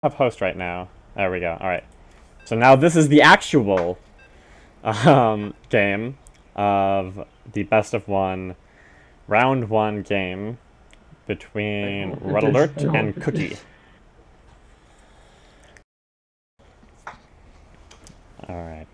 have host right now. There we go. All right. So now this is the actual game of the best of one round one game between Red Alert and Cookie. All right.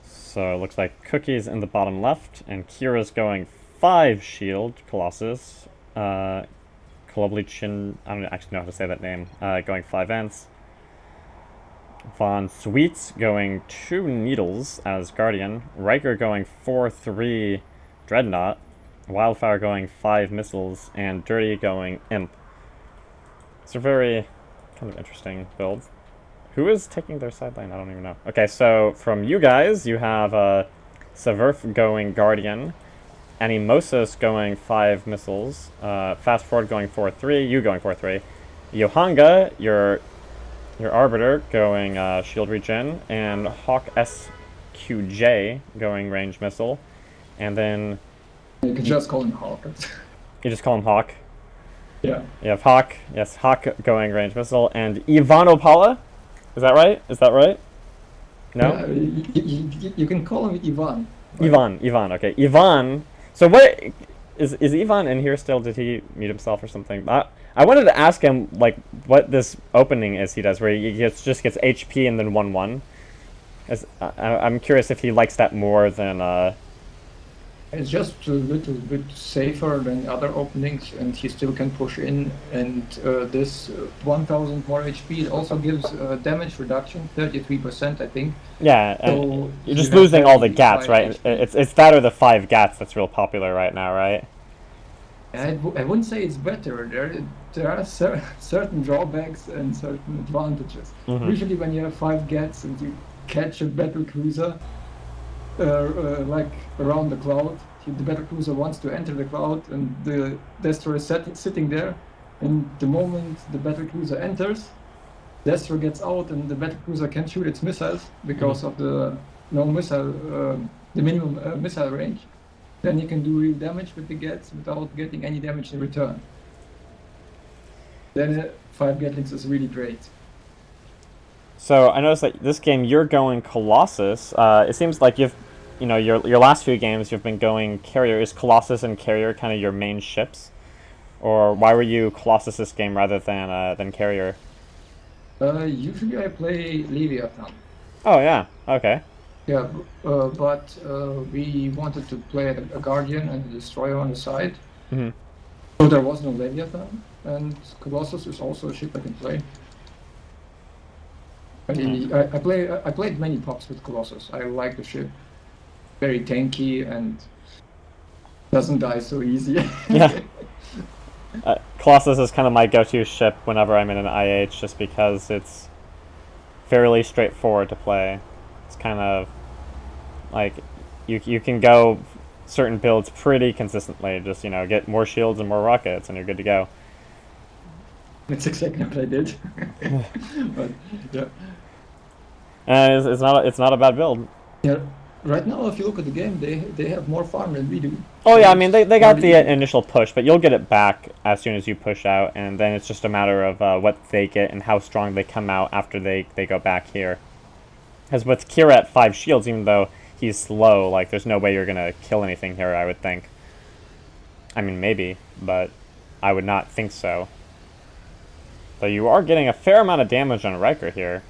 So it looks like Cookie's in the bottom left, and Kira's going 5 shield Colossus. Koloblichin, I don't actually know how to say that name, going 5 Ants. Von Sweets going 2 Needles as Guardian. Riker going 4-3 Dreadnought. Wildfire going 5 Missiles. And Dirty going Imp. It's a very kind of interesting build. Who is taking their sideline? I don't even know. Okay, so from you guys, you have Severf going Guardian. Animosis going 5 Missiles. Fast Forward going 4-3. You going 4-3. Yohanga, your Arbiter, going Shield Regen. And Hawk SQJ going Range Missile. And then... You can just call him Hawk. You just call him Hawk? Yeah. You have Hawk. Yes, Hawk going Range Missile. And Ivan Opala? Is that right? Is that right? No? You can call him Ivan. Ivan, okay. Ivan... So what... Is Ivan in here still? Did he mute himself or something? I wanted to ask him, like, what this opening is he does, where he just gets HP and then 1-1. I'm curious if he likes that more than... It's just a little bit safer than other openings, and he still can push in, and this 1000 more HP also gives damage reduction, 33%, I think. Yeah, and so you're just losing all the gats, right? It's that or the 5 gats that's real popular right now, right? I wouldn't say it's better. There are certain drawbacks and certain advantages. Mm-hmm. Usually when you have 5 gats and you catch a battle cruiser, like around the cloud, the battle cruiser wants to enter the cloud, and the destroyer is sitting there, and the moment the battle cruiser enters, destroyer gets out and the battle cruiser can shoot its missiles because of the the minimum missile range. Then you can do real damage with the gats without getting any damage in return. Then 5 gatlings is really great. So I noticed that this game you're going Colossus. It seems like your last few games you've been going Carrier. Is Colossus and Carrier kind of your main ships, or why were you Colossus this game rather than Carrier? Usually I play Leviathan. Oh yeah, okay. Yeah, but we wanted to play a Guardian and a Destroyer on the side. Mm-hmm. So there was no Leviathan, and Colossus is also a ship I can play. I played many pops with Colossus. I like the ship. Very tanky and doesn't die so easy. Yeah. Colossus is kind of my go-to ship whenever I'm in an IH, just because it's fairly straightforward to play. It's kind of like you can go certain builds pretty consistently. Just get more shields and more rockets, and you're good to go. That's exactly what I did. But yeah. It's not a bad build. Yeah. Right now, if you look at the game, they have more farm than we do. Oh yeah, I mean they got the initial push, but you'll get it back as soon as you push out, and then it's just a matter of what they get and how strong they come out after they go back here. Because with Kira at 5 shields, even though he's slow, like there's no way you're gonna kill anything here, I would think. I mean maybe, but I would not think so. So you are getting a fair amount of damage on Riker here,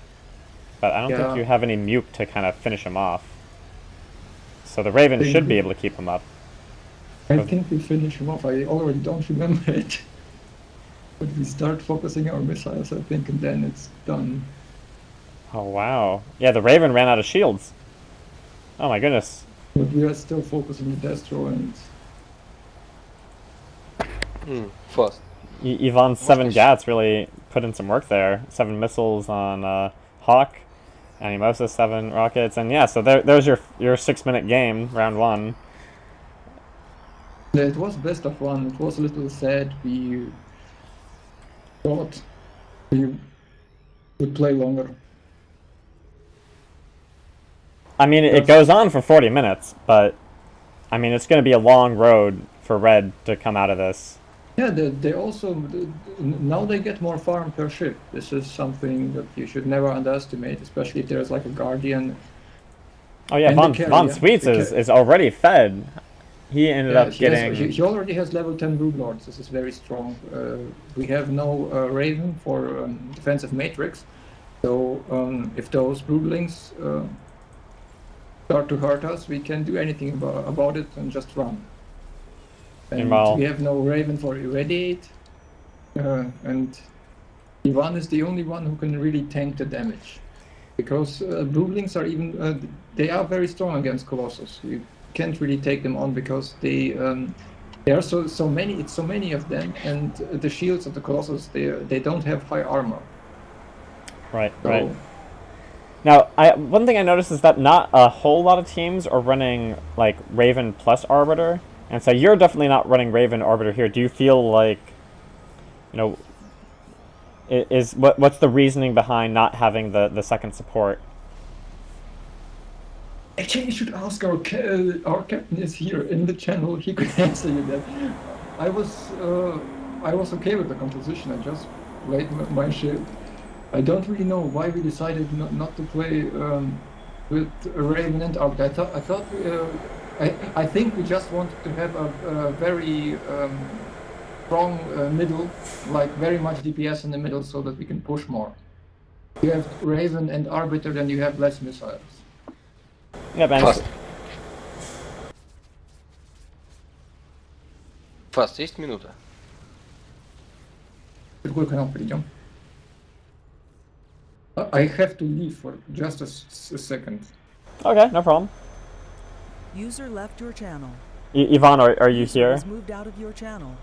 but I don't think you have any Muke to kind of finish him off. So the Raven should be able to keep him up. I think we finish him off. I already don't remember it. But we start focusing our missiles, I think, and then it's done. Oh wow. Yeah, the Raven ran out of shields. Oh my goodness. But we are still focusing the Destro and... Fast. Ivan's 7 gats really put in some work there. 7 missiles on Hawk. Animosis 7 rockets, and yeah, so there's your 6-minute game, round 1. Yeah, it was best of 1. It was a little sad. We thought we would play longer. I mean, it goes on for 40 minutes, but I mean, it's going to be a long road for Red to come out of this. Yeah, they also now they get more farm per ship. This is something that you should never underestimate, especially if there's like a guardian Oh yeah, and the Von carrier. Sweets is already fed. He ended Yeah, up getting... he already has level 10 Brood Lords. This is very strong. We have no Raven for defensive matrix, so if those broodlings start to hurt us, we can't do anything about it and just run. And Meanwhile, we have no Raven for Irradiate, and Ivan is the only one who can really tank the damage. Because broodlings are even, they are very strong against Colossus. You can't really take them on because there are so many, it's so many of them, and the shields of the Colossus, they don't have high armor. Right, right. Now, one thing I noticed is that not a whole lot of teams are running, like, Raven plus Arbiter. And so you're definitely not running Raven Arbiter here. Do you feel like, you know, what's the reasoning behind not having the second support? Actually, you should ask our captain is here in the channel. He could answer you that. I was okay with the composition. I just played my shield. I don't really know why we decided not to play with Raven and Arbiter. I think we just wanted to have a very strong middle, like very much DPS in the middle, so that we can push more. If you have Raven and Arbiter, then you have less missiles. Ja, Fast 6 minuter. I have to leave for just a second. Okay, no problem. User left your channel. Ivan, are you here? Moved out of your channel.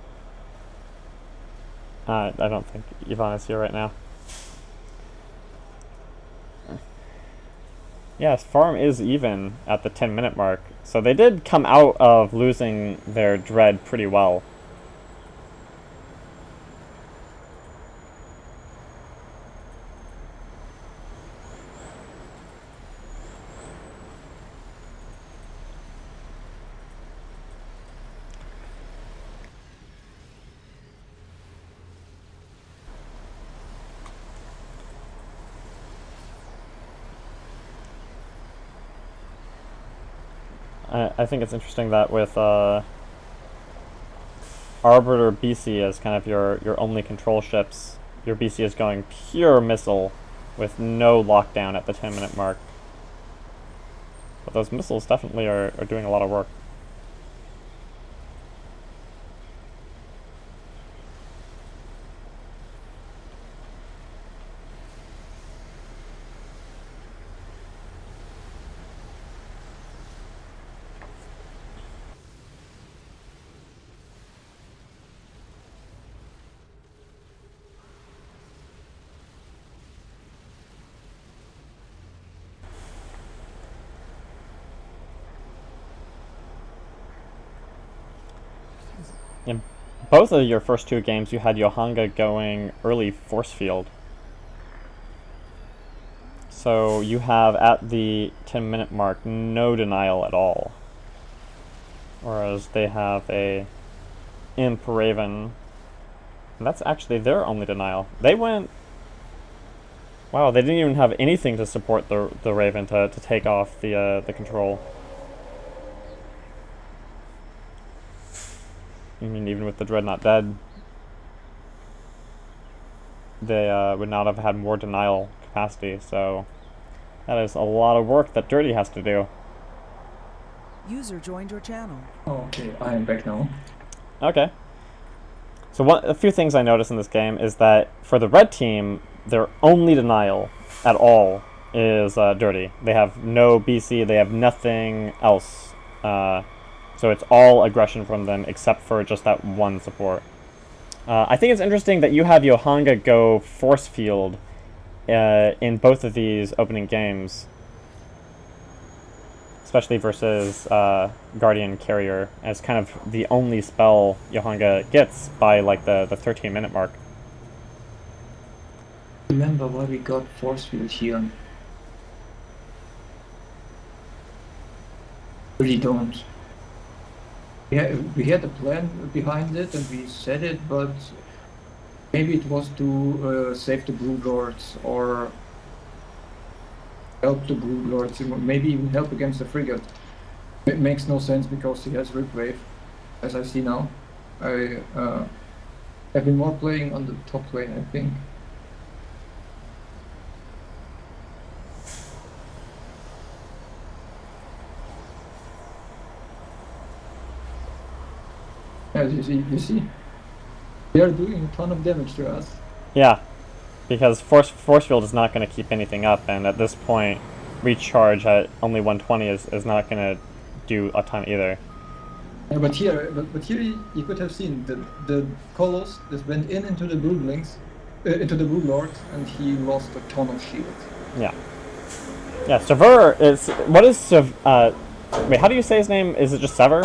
I don't think Ivan is here right now. Yes, farm is even at the 10-minute mark. So they did come out of losing their Dread pretty well. I think it's interesting that with Arbiter BC as kind of your only control ships, your BC is going pure missile with no lockdown at the 10-minute mark. But those missiles definitely are doing a lot of work. In both of your first two games, you had Yohanga going early force field. So you have, at the 10-minute mark, no denial at all. Whereas they have a Imp Raven. And that's actually their only denial. They went... Wow, they didn't even have anything to support the Raven to take off the control. I mean, even with the Dreadnought dead, they would not have had more denial capacity, so that is a lot of work that Dirty has to do. User joined your channel. Okay, I am back now. Okay. So a few things I noticed in this game is that for the red team, their only denial at all is Dirty. They have no BC, they have nothing else. So it's all aggression from them except for just that one support. I think it's interesting that you have Yohanga go force field in both of these opening games. Especially versus Guardian Carrier, as kind of the only spell Yohanga gets by like the 13-minute mark. Remember why we got force field here? Really don't. we had a plan behind it and we said it, but maybe it was to save the Brood Lords or help the Brood Lords, maybe even help against the frigate. It makes no sense because he has Ripwave, as I see now. I have been more playing on the top lane, I think. As you see, they are doing a ton of damage to us. Yeah, because force field is not going to keep anything up, and at this point, recharge at only 120 is not going to do a ton either. Yeah, but here you could have seen the Colossus just went into the Broodlings, into the Brood Lords, and he lost a ton of shield. Yeah. Yeah, Sever is... What is wait, how do you say his name? Is it just Sever?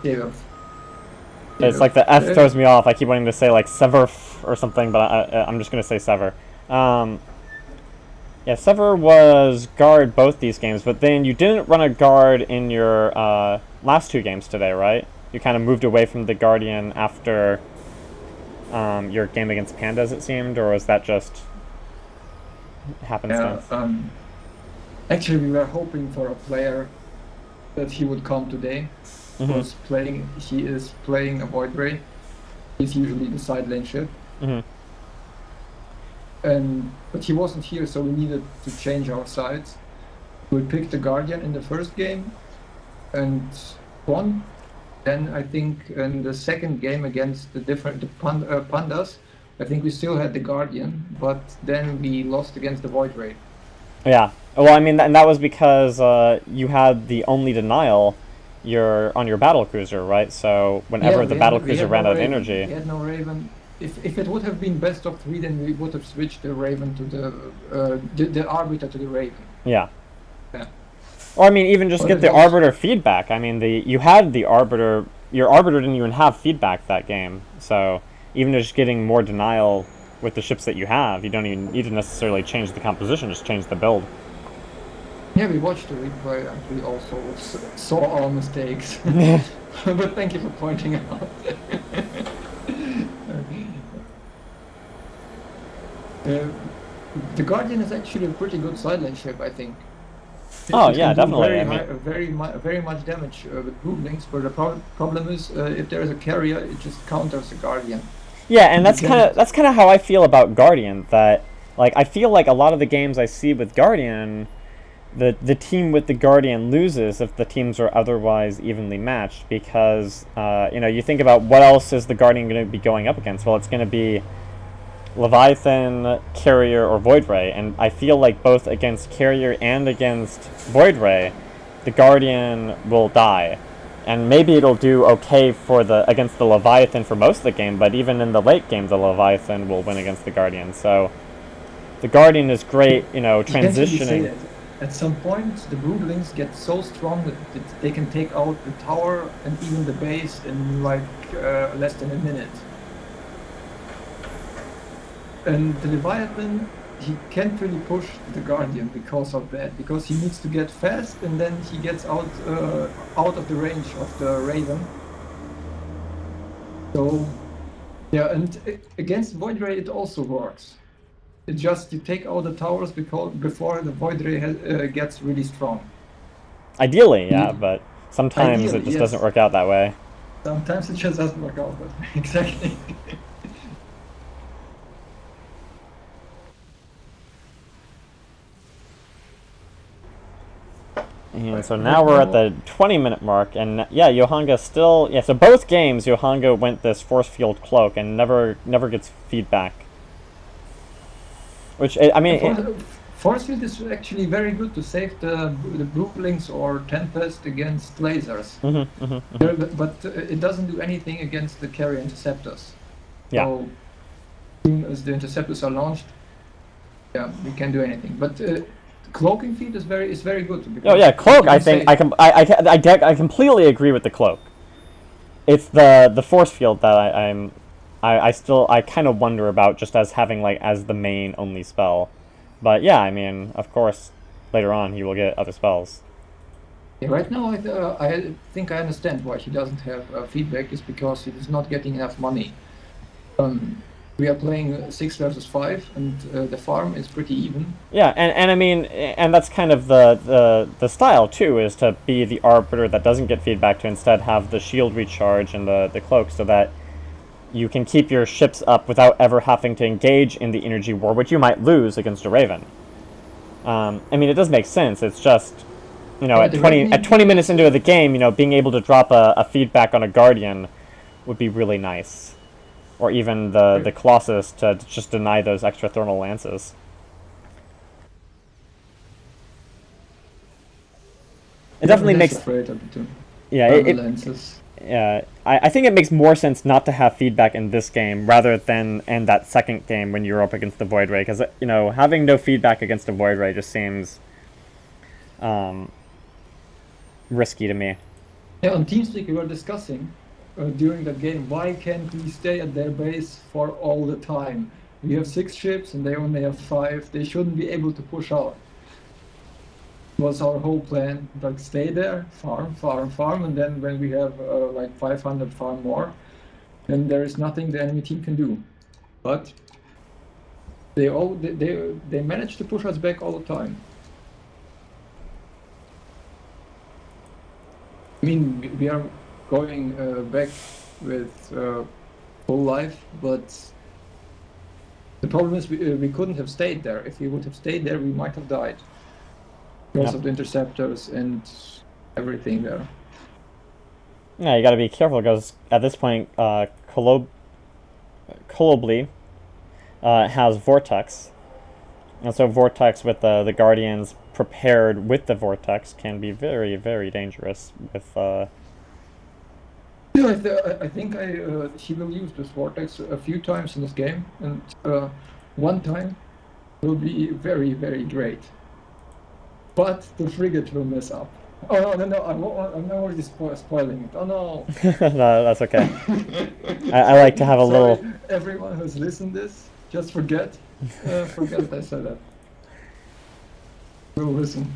Yeah. It's like the F throws me off. I keep wanting to say like Sever or something, but I'm just going to say Sever. Yeah, Sever was guard both these games, but then you didn't run a guard in your last two games today, right? You kind of moved away from the Guardian after your game against Pandas, it seemed, or was that just happenstance? Yeah, actually, we were hoping for a player that he would come today. He is playing a Void Ray. He's usually the side lane ship. But he wasn't here, so we needed to change our sides. We picked the Guardian in the first game and won. Then I think in the second game against the Pandas, I think we still had the Guardian, but then we lost against the Void Ray. Yeah. Well, I mean, and that was because you had the only denial on your battle cruiser, right? So whenever the battle cruiser ran out of energy, we had no Raven. If it would have been best of 3, then we would have switched the Raven to the Arbiter to the Raven. Yeah. Yeah. Or I mean, even just get the Arbiter feedback. I mean, you had the Arbiter. Your Arbiter didn't even have feedback that game, so even just getting more denial with the ships that you have, you don't even need to necessarily change the composition. Just change the build. Yeah, we watched the replay and we also saw our mistakes. But thank you for pointing out. The Guardian is actually a pretty good side lane ship, I think. Oh yeah, definitely. Very much damage with Broodlings, but the problem is if there is a carrier, it just counters the Guardian. Yeah, and that's kind of how I feel about Guardian. That like I feel like a lot of the games I see with Guardian, the team with the Guardian loses if the teams are otherwise evenly matched, because you think about what else is the Guardian going to be going up against. Well, it's going to be Leviathan, Carrier, or Void Ray, and I feel like both against Carrier and against Void Ray, the Guardian will die. And maybe it'll do okay against the Leviathan for most of the game, but even in the late game, the Leviathan will win against the Guardian. So the Guardian is great, transitioning. At some point, the Broodlings get so strong that they can take out the tower and even the base in like less than a minute. And the Leviathan, he can't really push the Guardian because of that, because he needs to get fast and then he gets out of the range of the Raven. So, yeah, and against Void Ray it also works. It's just you take out the towers before the Void Ray gets really strong. Ideally, yeah, but sometimes it just doesn't work out that way. Sometimes it just doesn't work out, but exactly. And so now we're at the 20-minute mark, and yeah, Yohanga still... Yeah, so both games, Yohanga went this force field cloak and never gets feedback. Which, I mean... Force field is actually very good to save the Broodlings or Tempest against lasers. But it doesn't do anything against the carrier interceptors. Yeah. So, as soon as the interceptors are launched, yeah, we can't do anything. But... cloaking feed is very good. Oh yeah, cloak. I think I completely agree with the cloak. It's the force field that I kind of wonder about, just as having as the main only spell. But yeah, I mean, of course, later on he will get other spells. Yeah, right now, I think I understand why he doesn't have feedback. Is because he is not getting enough money. We are playing 6 versus 5, and the farm is pretty even. Yeah, and I mean, and that's kind of the style too, is to be the arbiter that doesn't get feedback, to instead have the shield recharge and the cloak, so that you can keep your ships up without ever having to engage in the energy war, which you might lose against a Raven. I mean, it does make sense. It's just, you know, Yeah, at 20 minutes into the game, you know, being able to drop a feedback on a Guardian would be really nice. Or even the Colossus to just deny those extra thermal lances. It definitely makes... Afraid of the Yeah, lenses. Yeah, I think it makes more sense not to have feedback in this game rather than in that second game when you're up against the Void Ray, because, you know, having no feedback against a Void Ray just seems risky to me. Yeah, on TeamSpeak we were discussing during that game, why can't we stay at their base for all the time? We have 6 ships and they only have 5. They shouldn't be able to push out. Was our whole plan, like stay there, farm, and then when we have like 500 farm more, then there is nothing the enemy team can do. But they manage to push us back all the time. I mean, we are going back with full life, but the problem is we couldn't have stayed there. If we would have stayed there, we might have died. Because of the interceptors and everything there. Yeah, you gotta be careful, because at this point, Colobly has Vortex. And so Vortex with the Guardians prepared with the Vortex can be very, very dangerous with... Yeah, I think he will use this Vortex a few times in this game, and one time will be very, very great. But the frigate will mess up. Oh no! I'm already spoiling it. Oh no! No, that's okay. I like to have a little... Everyone who's listened this, just forget I said that. We'll listen.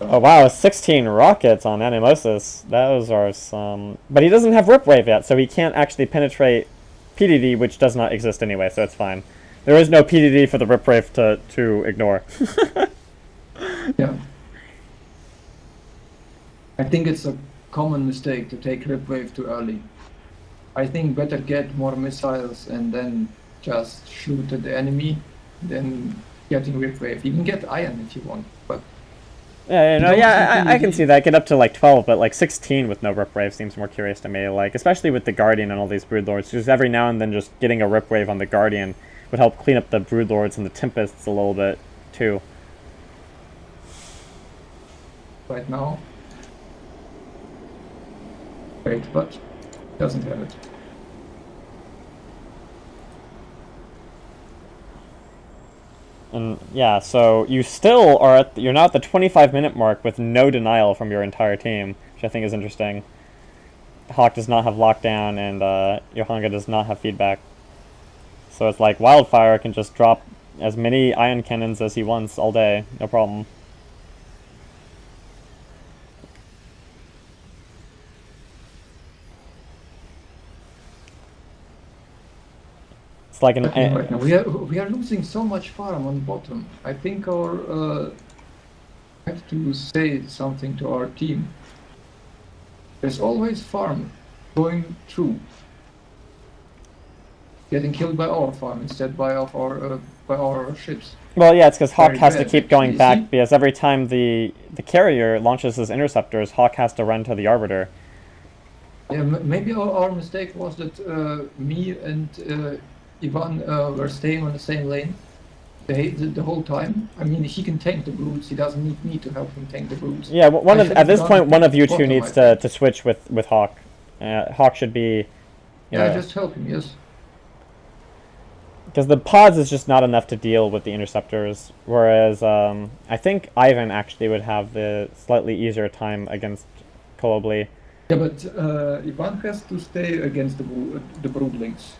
Oh wow, 16 rockets on Animosis. Those are some... But he doesn't have Rip Wave yet, so he can't actually penetrate PDD, which does not exist anyway, so it's fine. There is no PDD for the Rip Wave to ignore. Yeah. I think it's a common mistake to take Rip Wave too early. I think better get more missiles and then just shoot at the enemy than getting Rip Wave. You can get Iron if you want, but... I can see that. Get up to like 12, but like 16 with no Rip Wave seems more curious to me. Like, especially with the Guardian and all these Broodlords, just every now and then just getting a Rip Wave on the Guardian would help clean up the Broodlords and the Tempests a little bit, too. Right now. Great, but doesn't have it. And yeah, so you still are at you're now at the 25-minute mark with no denial from your entire team, which I think is interesting. Hawk does not have lockdown, and Johanga does not have feedback. So it's like Wildfire can just drop as many ion cannons as he wants all day, no problem. It's like an... Right now. We are losing so much farm on bottom. I think our have to say something to our team. There's always farm going through, getting killed by our farm instead by our ships. Well, yeah, it's because Hawk has to bad. keep going You back, see? because every time the carrier launches his interceptors, Hawk has to run to the Arbiter. Yeah, maybe our mistake was that me and Ivan were staying on the same lane the whole time. I mean, he can tank the brutes. He doesn't need me to help him tank the brutes. Yeah, at this point, one of you two bottom, needs I to switch with Hawk. Hawk should be... Yeah, just help him, yes. Because the pods is just not enough to deal with the interceptors, whereas I think Ivan actually would have the slightly easier time against Colobly. Yeah, but Ivan has to stay against the Broodlings.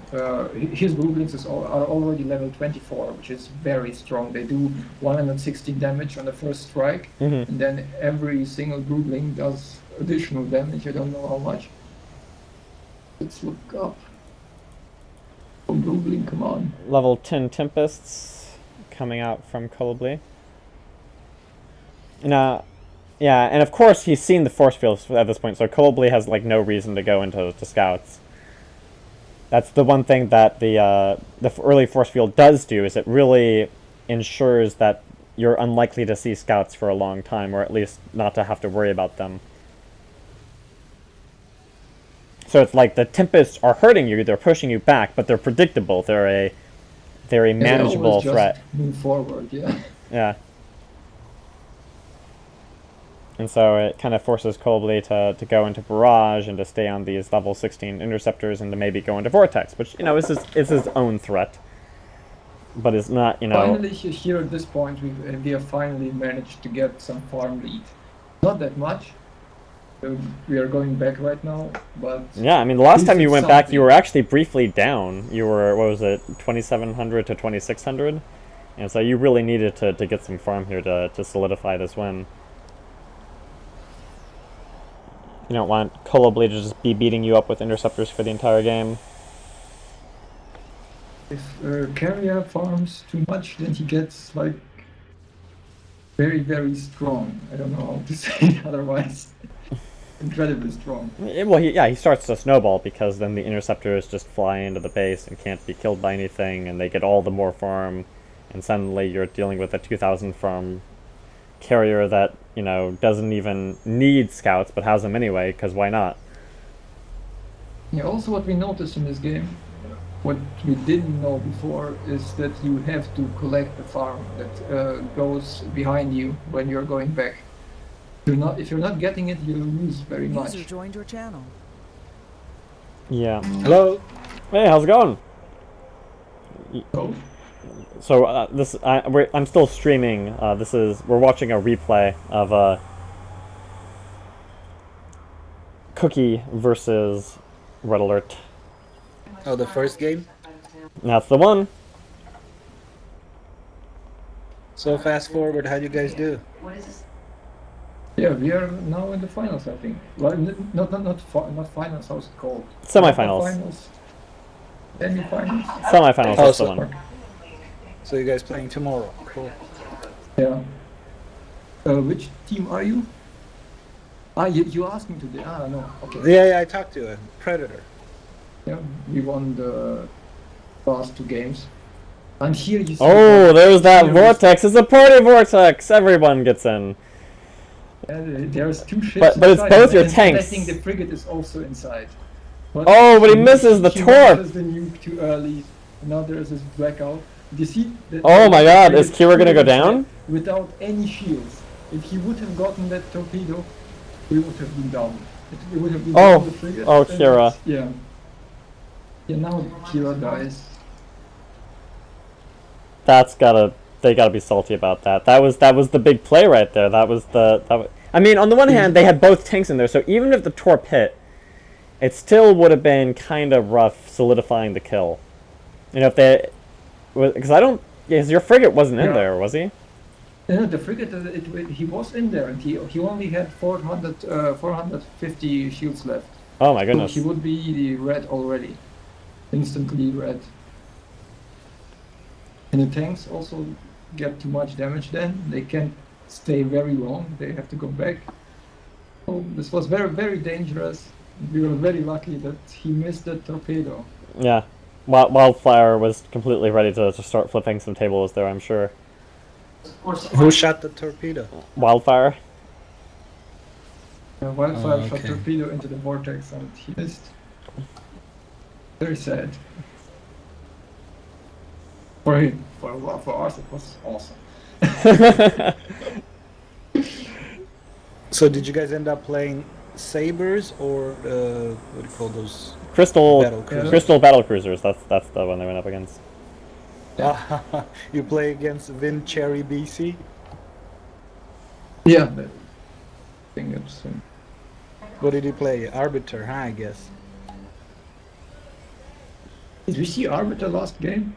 His Broodlings are already level 24, which is very strong. They do 116 damage on the first strike, and then every single Broodling does additional damage. I don't know how much. Let's look up. Oh, Broodling, come on. Level 10 Tempests coming out from Colibri. Now, yeah, and of course he's seen the force fields at this point, so Colibri has like no reason to go into scouts. That's the one thing that the early force field does do, is it really ensures that you're unlikely to see scouts for a long time, or at least not to have to worry about them. So it's like the Tempests are hurting you, they're pushing you back, but they're predictable. They're a manageable threat. Move forward, yeah. Yeah. And so it kind of forces Colibri to go into Barrage and to stay on these level 16 Interceptors and to maybe go into Vortex, which, you know, is his own threat. But it's not, you know... Finally, here at this point, we have finally managed to get some farm lead. Not that much. We are going back right now, but... Yeah, I mean, the last time you went back, you were actually briefly down. You were, what was it, 2,700 to 2,600? And so you really needed to get some farm here to solidify this win. You don't want Colibri to just be beating you up with Interceptors for the entire game. If Carrier farms too much, then he gets, like, very, very strong. I don't know how to say it otherwise. Incredibly strong. Well, he starts to snowball, because then the Interceptors just fly into the base and can't be killed by anything, and they get all the more farm, and suddenly you're dealing with a 2,000 farm Carrier that, you know, doesn't even need scouts, but has them anyway, because why not? Yeah, also what we noticed in this game, what we didn't know before, is that you have to collect the farm that goes behind you when you're going back. If you're not getting it, you lose very much. User joined your channel. Yeah. Hello. Hey, how's it going? So, So I'm still streaming. We're watching a replay of Cookie versus Red Alert. Oh, the first game? That's the one. So fast forward, how'd you guys do? yeah, we are now in the finals, I think. Well, not finals. How's it called? Semifinals. Finals. Semi-finals. Semifinals. Oh, That's the so- one. So you guys playing tomorrow? Cool. Yeah. Which team are you? Ah, you asked me today. Ah, no. Okay. Yeah, I talked to him. Predator. Yeah, we won the last 2 games. And here you see... Oh, there's that here vortex. It's a party vortex. Everyone gets in. There's 2 ships But it's inside, both your and tanks. I think the frigate is also inside. Oh, but he misses the he torp. misses the nuke too early. Now there's this blackout. Do you see? Oh my God, is frigate Kira gonna go down? without any shields? If he would have gotten that torpedo, we would have been down. It would have been Oh, down the frigate. oh, and Kira. Yeah. Yeah, now Kira dies. They gotta be salty about that. That was the big play right there. I mean, on the one hand, they had both tanks in there, so even if the torp hit, it still would have been kind of rough solidifying the kill. You know, if they, because your frigate wasn't in Yeah. there, was he? Yeah, the frigate, he was in there, and he only had 450 shields left. Oh my So goodness. he would be the red already. Instantly red. And the tanks also get too much damage then. They can't stay very long. They have to go back. So this was very, very dangerous. We were very lucky that he missed that torpedo. Yeah. Wildfire was completely ready to start flipping some tables there, I'm sure. Who shot the torpedo? Wildfire? Wildfire Oh, shot okay. torpedo into the vortex and he missed. Very sad. For him. For us it was awesome. So did you guys end up playing Sabres or what do you call those? Crystal Battle Cruisers. That's the one they went up against. You play against Vin Cherry BC? Yeah, I think it's What did he play? Arbiter, huh, I guess. Did we see Arbiter last game?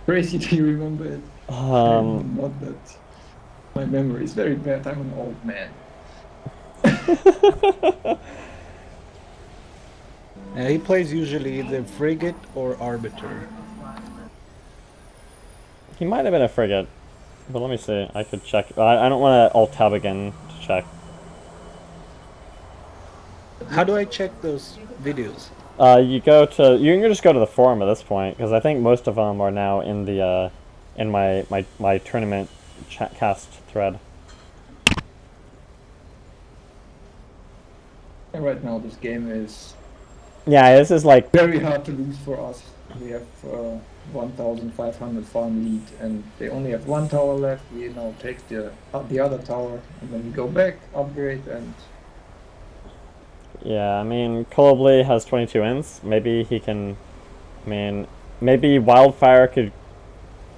Tracy, do you remember it? Not that. My memory is very bad. I'm an old man. He plays usually either Frigate or Arbiter. He might have been a frigate, but let me see. I could check. I don't want to alt tab again to check. How do I check those videos? You can just go to the forum at this point, because I think most of them are now in the in my tournament chat cast thread. And right now, this game is Yeah, this is like very hard to lose for us. We have 1,500 farm lead, and they only have one tower left. We now take the other tower, and then we go back, upgrade, and yeah. I mean, Colobly has 22 ints. Maybe he can. I mean, maybe Wildfire could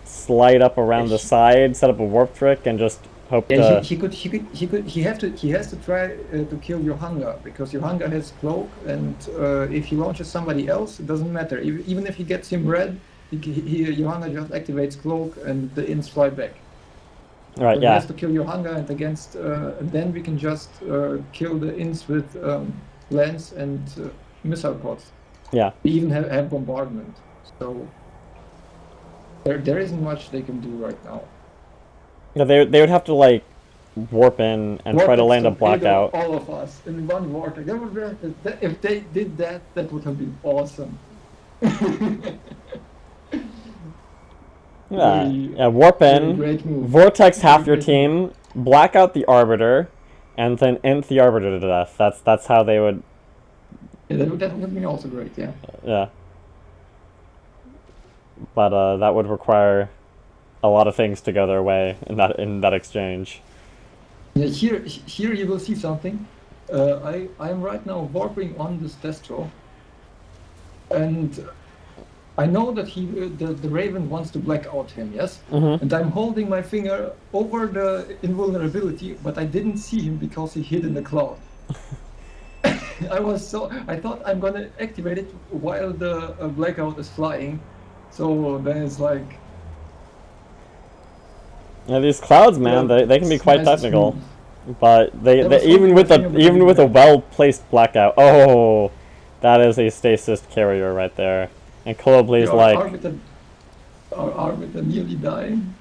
slide up around the side, set up a warp trick, and just hope yeah, to. he has to try to kill Johanga, because Johanga has cloak, and if he launches somebody else, it doesn't matter. Even if he gets him red, Johanga just activates cloak, and the ints fly back. Right. So Yeah. he has to kill Johanga, and against and then we can just kill the ints with lance and missile pods. Yeah. We even have bombardment. So there isn't much they can do right now. Yeah, they would have to like warp in and try to land a blackout. All of us in one vortex. If they did that, that would have been awesome. Yeah, Very- yeah. Warp very in, great move. vortex half your Very great team, black out the Arbiter, and then int the Arbiter to death. That's how they would. Yeah, that would have been also great. Yeah. Yeah. But that would require a lot of things to go their way in that exchange. Yeah, here you will see something. I'm right now warping on this Destro, and I know that the Raven wants to black out him, yes? Mm-hmm. And I'm holding my finger over the invulnerability, but I didn't see him because he hid in the cloud. I thought I'm gonna activate it while the blackout is flying, so then it's like. Yeah, these clouds, man, Yeah, they can be it's quite nice and technical. smooth. But they That was even with something I even with a remember. well-placed blackout. Oh, that is a stasis carrier right there. And Colobly's like, Our Arbiter nearly dying,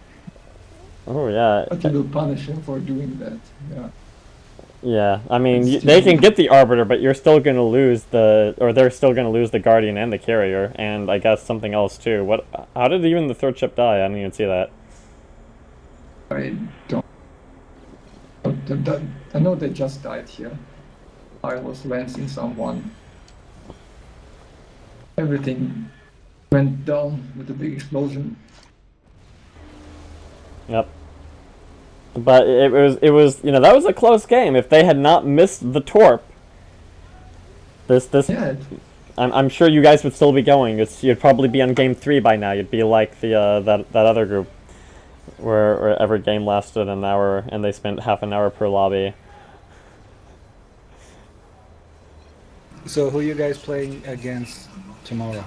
oh yeah, but you will punish him for doing that. Yeah. yeah. I mean, It's they too- can get the Arbiter, but you're still gonna lose they're still gonna lose the Guardian and the carrier, and I guess something else too. What? How did even the third ship die? I didn't even see that. I don't. I know they just died here. I was lancing someone. Everything went down with a big explosion. Yep. But it was that was a close game. If they had not missed the torp, this Yeah, I'm sure you guys would still be going. You'd probably be on game 3 by now. You'd be like the that other group, where every game lasted an hour and they spent half an hour per lobby. So who you guys playing against tomorrow?